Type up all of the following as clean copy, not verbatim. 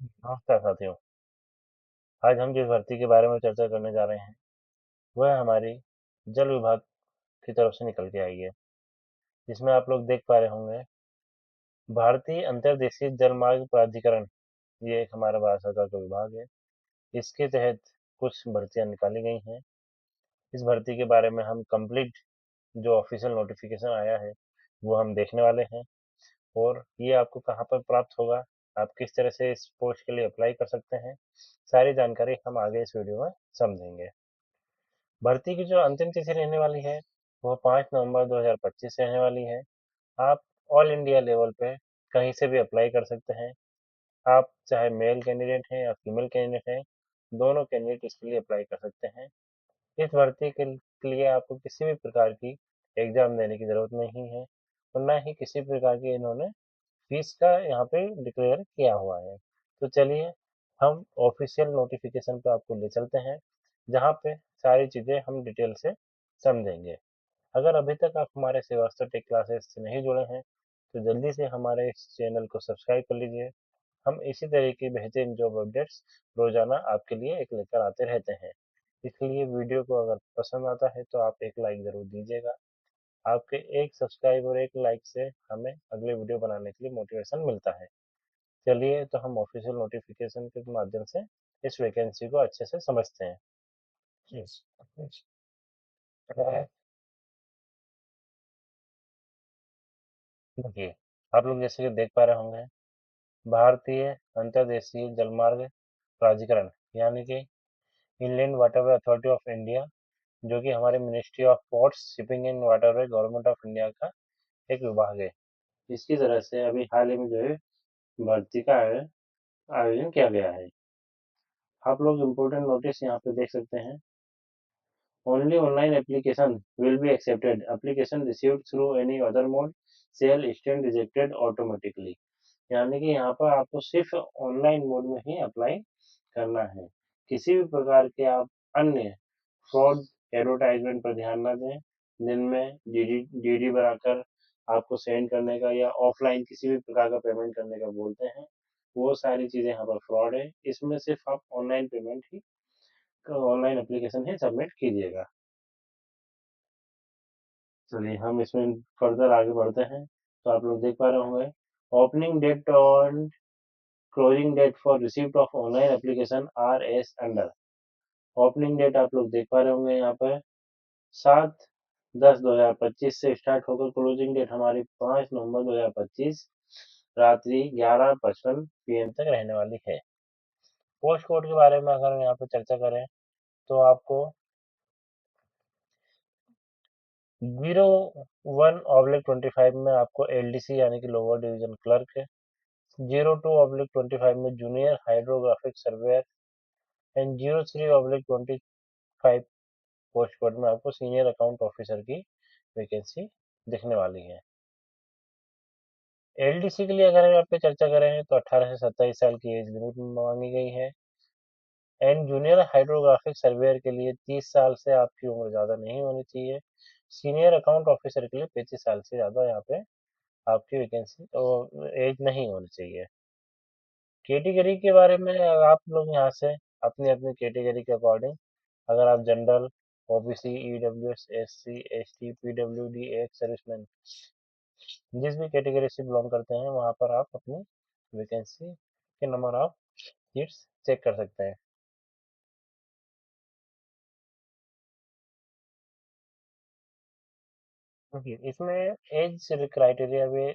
नमस्कार साथियों। आज हम जिस भर्ती के बारे में चर्चा करने जा रहे हैं वह हमारी जल विभाग की तरफ से निकल के आई है, जिसमें आप लोग देख पा रहे होंगे भारतीय अंतर्देशीय जलमार्ग प्राधिकरण। ये एक हमारा भारत सरकार का विभाग है। इसके तहत कुछ भर्तियां निकाली गई हैं। इस भर्ती के बारे में हम कंप्लीट जो ऑफिशियल नोटिफिकेशन आया है वो हम देखने वाले हैं, और ये आपको कहाँ पर प्राप्त होगा, आप किस तरह से इस पोस्ट के लिए अप्लाई कर सकते हैं, सारी जानकारी हम आगे इस वीडियो में समझेंगे। भर्ती की जो अंतिम तिथि रहने वाली है वह 5 नवंबर 2025 रहने वाली है। आप ऑल इंडिया लेवल पे कहीं से भी अप्लाई कर सकते हैं। आप चाहे मेल कैंडिडेट हैं या फीमेल कैंडिडेट हैं, दोनों कैंडिडेट इसके लिए अप्लाई कर सकते हैं। इस भर्ती के लिए आपको किसी भी प्रकार की एग्जाम देने की ज़रूरत नहीं है, और ना ही किसी प्रकार की इन्होंने फीस का यहाँ पे डिक्लेयर किया हुआ है। तो चलिए हम ऑफिशियल नोटिफिकेशन पे आपको ले चलते हैं, जहाँ पे सारी चीज़ें हम डिटेल से समझेंगे। अगर अभी तक आप हमारे श्रीवास्तव टेक क्लासेस से नहीं जुड़े हैं तो जल्दी से हमारे इस चैनल को सब्सक्राइब कर लीजिए। हम इसी तरह की बेहतरीन जॉब अपडेट्स रोजाना आपके लिए एक लेकर आते रहते हैं। इसलिए वीडियो को अगर पसंद आता है तो आप एक लाइक ज़रूर दीजिएगा। आपके एक सब्सक्राइब और एक लाइक से हमें अगले वीडियो बनाने के लिए मोटिवेशन मिलता है। चलिए तो हम ऑफिशियल नोटिफिकेशन के माध्यम से इस वैकेंसी को अच्छे से समझते हैं। Yes. देखिए, आप लोग जैसे कि देख पा रहे होंगे, भारतीय अंतर्देशीय जलमार्ग प्राधिकरण यानी कि inland waterway authority of India, जो कि हमारे ministry of ports shipping and waterway government of India का एक विभाग है। इसकी तरह से अभी हाल ही में जो है भर्ती का आयोजन किया गया है। आप लोग इम्पोर्टेंट नोटिस यहाँ पे देख सकते हैं। Only online application will be accepted, application received through any other mode shall stand rejected automatically. यानी कि यहाँ पर आपको सिर्फ ऑनलाइन मोड में ही अप्लाई करना है। किसी भी प्रकार के आप अन्य फ्रॉड एडवर्टाइजमेंट पर ध्यान न दें, जिनमें डीडी बनाकर आपको सेंड करने का या ऑफलाइन किसी भी प्रकार का पेमेंट करने का बोलते हैं। वो सारी चीज़ें यहाँ पर फ्रॉड है। इसमें सिर्फ आप ऑनलाइन पेमेंट ही, ऑनलाइन एप्लीकेशन ही सबमिट कीजिएगा। चलिए हम इसमें फर्दर आगे बढ़ते हैं। तो आप लोग देख पा रहे होंगे ओपनिंग डेट और closing date for receipt of online application are as under. Opening date आप लोग देख पा रहे होंगे यहाँ पर 7/10/2025 से स्टार्ट होकर क्लोजिंग डेट हमारी 5 नवंबर 2025 रात्रि 11:55 PM तक रहने वाली है। पोस्ट कोड के बारे में अगर हम यहाँ पे चर्चा करें तो आपको 01/25 में आपको LDC यानी कि लोअर डिवीजन क्लर्क है। 02/25 में junior hydrographic surveyor and 03/25 post code में आपको सीनियर अकाउंट ऑफिसर की वैकेंसी दिखने वाली है। LDC के लिए अगर हम यहाँ पे चर्चा करें तो 18 से 27 साल की एज लिमिट मांगी गई है, एंड जूनियर हाइड्रोग्राफिक सर्वेयर के लिए 30 साल से आपकी उम्र ज़्यादा नहीं होनी चाहिए। सीनियर अकाउंट ऑफिसर के लिए 35 साल से ज़्यादा यहाँ पे आपकी वैकेंसी एज नहीं होनी चाहिए। कैटेगरी के बारे में आप लोग यहाँ से अपनी अपनी कैटेगरी के अकॉर्डिंग, अगर आप general, OBC, EWS, SC, ST, PWD, ex serviceman, जिस भी कैटेगरी से बिलोंग करते हैं वहाँ पर आप अपनी वैकेंसी के नंबर ऑफ सीट्स चेक कर सकते हैं। देखिए, इसमें एज क्राइटेरिया भी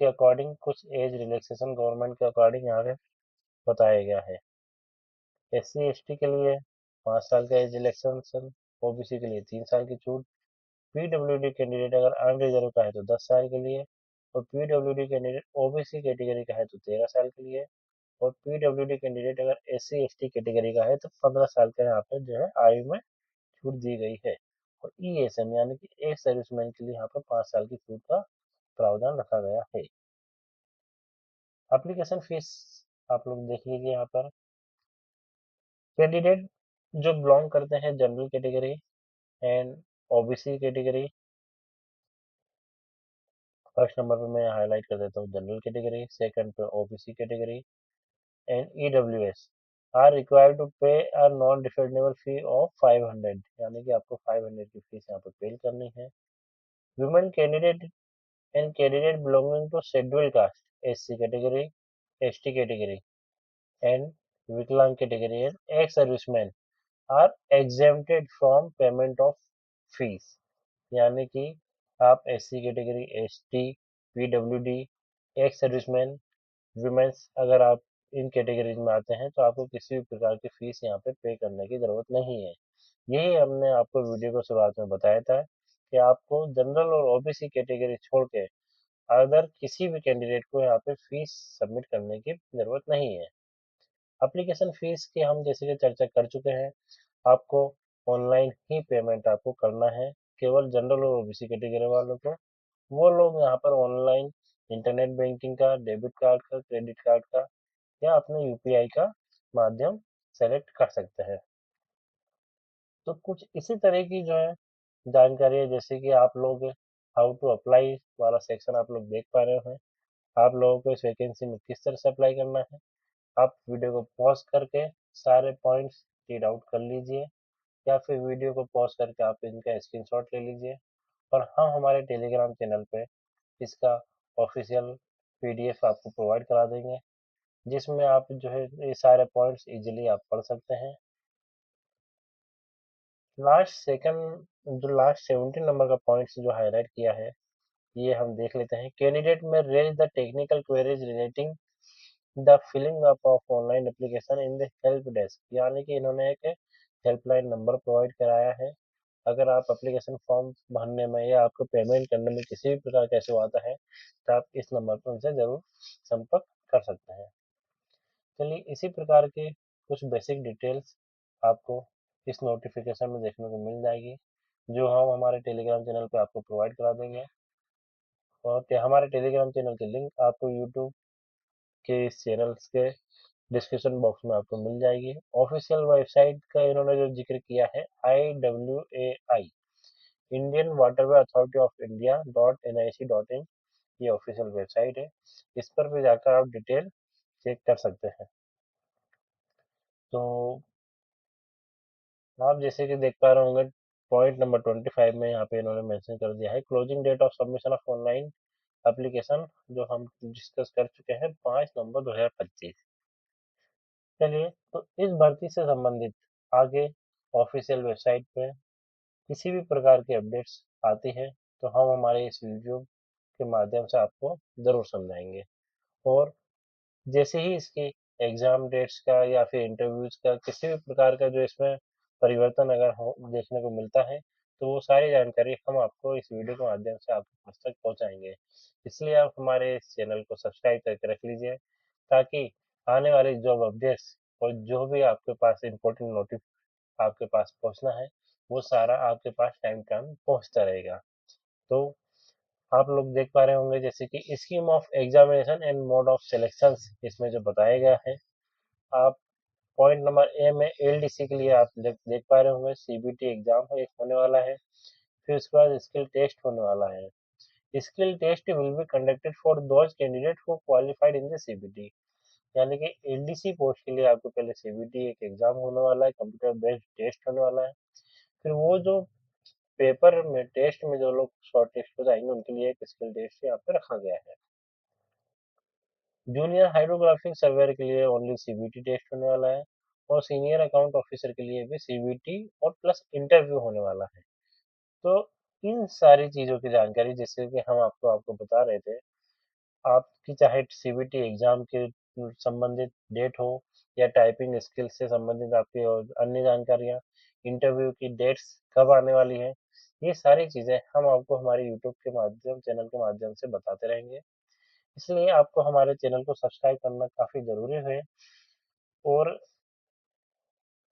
के अकॉर्डिंग कुछ एज रिलैक्सेशन गवर्नमेंट के अकॉर्डिंग यहाँ पे बताया गया है। एससी एसटी के लिए 5 साल का एज रिलैक्सेशन, ओबीसी के लिए 3 साल की छूट, पीडब्ल्यूडी कैंडिडेट अगर अनरिजर्व का है तो 10 साल के लिए, और पीडब्ल्यूडी कैंडिडेट ओबीसी कैटेगरी का है तो 13 साल के लिए, और पीडब्ल्यूडी कैंडिडेट अगर एससी एसटी कैटेगरी का है तो 15 साल का यहाँ पर जो है आयु में छूट दी गई है। और ईएसएम यानी कि एक सर्विसमैन के लिए यहाँ पर 5 साल की छूट का प्रावधान रखा गया है। एप्लीकेशन फीस आप लोग देख लीजिए यहाँ पर। कैंडिडेट जो बिलोंग करते हैं general category and OBC category, first number पे मैं हाईलाइट कर देता हूँ जनरल कैटेगरी, सेकंड पे OBC category, and EWS are required to pay a non-refundable fee of 500, यानी कि आपको 500 की फीस यहाँ पे पे करनी है। Women candidate and candidate belonging to scheduled caste, SC category, ST category, and Viklang category and ex-servicemen are exempted from payment of fees, यानी कि आप SC category, ST, PWD, ex serviceman, women's, अगर आप इन कैटेगरीज में आते हैं तो आपको किसी भी प्रकार की फीस यहाँ पे करने की ज़रूरत नहीं है। यही हमने आपको वीडियो को शुरुआत में बताया था कि आपको जनरल और ओबीसी कैटेगरी छोड़ के अदर किसी भी कैंडिडेट को यहाँ पे फीस सबमिट करने की ज़रूरत नहीं है। एप्लीकेशन फीस की हम जैसे कि चर्चा कर चुके हैं, आपको ऑनलाइन ही पेमेंट आपको करना है, केवल जनरल और ओबीसी कैटेगरी वालों को। वो लोग यहाँ पर ऑनलाइन इंटरनेट बैंकिंग का, डेबिट कार्ड का, क्रेडिट कार्ड का या अपने यूपीआई का माध्यम सेलेक्ट कर सकते हैं। तो कुछ इसी तरह की जो है जानकारी है, जैसे कि आप लोग हाउ टू अप्लाई वाला सेक्शन आप लोग देख पा रहे हैं। आप लोगों को इस वैकेंसी में किस तरह से अप्लाई करना है, आप वीडियो को पॉज करके सारे पॉइंट्स रीड आउट कर लीजिए या फिर वीडियो को पॉज करके आप इनका स्क्रीनशॉट ले लीजिए और हम हमारे टेलीग्राम चैनल पे इसका ऑफिशियल पीडीएफ आपको प्रोवाइड करा देंगे, जिसमें आप जो है ये सारे पॉइंट्स इजीली आप पढ़ सकते हैं। लास्ट 17 नंबर का पॉइंट्स जो हाईलाइट किया है, ये हम देख लेते हैं। Candidate may raise the technical queries relating the filling up of online application in the help desk, यानी कि इन्होंने एक हेल्पलाइन नंबर प्रोवाइड कराया है। अगर आप एप्लीकेशन फॉर्म भरने में या आपको पेमेंट करने में किसी भी प्रकार का इशू आता है तो आप इस नंबर पर उनसे ज़रूर संपर्क कर सकते हैं। चलिए इसी प्रकार के कुछ बेसिक डिटेल्स आपको इस नोटिफिकेशन में देखने को मिल जाएगी, जो हम हमारे टेलीग्राम चैनल पे आपको प्रोवाइड करा देंगे। और हमारे टेलीग्राम चैनल की लिंक आपको यूट्यूब के इस चैनल्स के डिस्क्रिप्शन बॉक्स में आपको मिल जाएगी। ऑफिशियल वेबसाइट का इन्होंने जो जिक्र किया है, IWAI, Indian waterway authority of India .nic.in, ये ऑफिशियल वेबसाइट है। इस पर भी जाकर आप डिटेल चेक कर सकते हैं। तो आप जैसे कि देख पा रहे होंगे, पॉइंट नंबर 25 में यहाँ पे इन्होंने मेंशन कर दिया है closing date of submission of online application, जो हम डिस्कस कर चुके हैं, 5 नवंबर 2025। चलिए, तो इस भर्ती से संबंधित आगे ऑफिशियल वेबसाइट पे किसी भी प्रकार की अपडेट्स आती है तो हम हमारे इस वीडियो के माध्यम से आपको ज़रूर समझाएंगे। और जैसे ही इसकी एग्जाम डेट्स का या फिर इंटरव्यूज का किसी भी प्रकार का जो इसमें परिवर्तन अगर हो देखने को मिलता है तो वो सारी जानकारी हम आपको इस वीडियो के माध्यम से आपके पास तक पहुंचाएंगे। इसलिए आप हमारे इस चैनल को सब्सक्राइब करके रख लीजिए, ताकि आने वाली जॉब अपडेट्स और जो भी आपके पास इम्पोर्टेंट नोटिस आपके पास पहुंचना है, वो सारा आपके पास टाइम टाइम पहुंचता रहेगा। तो आप लोग देख पा रहे होंगे जैसे कि scheme of examination and mode of selection इसमें जो बताया गया है। आप पॉइंट नंबर ए में एलडीसी के लिए आप देख पा रहे होंगे, सीबीटी एग्जाम एक होने वाला है, फिर उसके बाद स्किल टेस्ट होने वाला है। Skill test will be conducted for those candidate who qualified in the CBT, यानी कि एलडीसी पोस्ट के लिए आपको पहले सीबीटी एक एग्जाम होने वाला है, कंप्यूटर बेस्ड टेस्ट होने वाला है। फिर वो जो पेपर में टेस्ट में जो लोग शॉर्ट टेस्ट हो जाएंगे उनके लिए एक स्किल टेस्ट यहाँ पे रखा गया है। जूनियर हाइड्रोग्राफिक सर्वेयर के लिए ओनली सीबीटी टेस्ट होने वाला है और सीनियर अकाउंट ऑफिसर के लिए भी सीबीटी और प्लस इंटरव्यू होने वाला है। तो इन सारी चीज़ों की जानकारी जैसे कि हम आपको आपको बता रहे थे, आपकी चाहे सीबीटी एग्जाम के संबंधित डेट हो या टाइपिंग स्किल से संबंधित आपकी और अन्य जानकारियाँ, इंटरव्यू की डेट्स कब आने वाली है, ये सारी चीज़ें हम आपको हमारे यूट्यूब के माध्यम चैनल के माध्यम से बताते रहेंगे। इसलिए आपको हमारे चैनल को सब्सक्राइब करना काफ़ी ज़रूरी है। और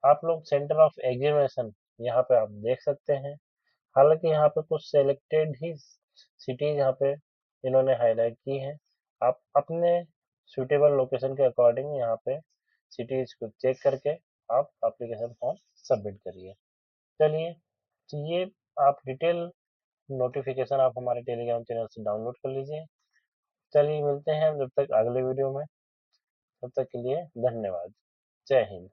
आप लोग सेंटर ऑफ एग्जामिनेशन यहाँ पे आप देख सकते हैं। हालांकि यहाँ पे कुछ सेलेक्टेड ही सिटीज यहाँ पे इन्होंने हाईलाइट की हैं। आप अपने सूटेबल लोकेशन के अकॉर्डिंग यहाँ पे सिटीज को चेक करके आप एप्लीकेशन फॉर्म सबमिट करिए। चलिए, तो ये आप डिटेल नोटिफिकेशन आप हमारे टेलीग्राम चैनल से डाउनलोड कर लीजिए। चलिए मिलते हैं जब तक अगले वीडियो में। तब तक के लिए धन्यवाद। जय हिंद।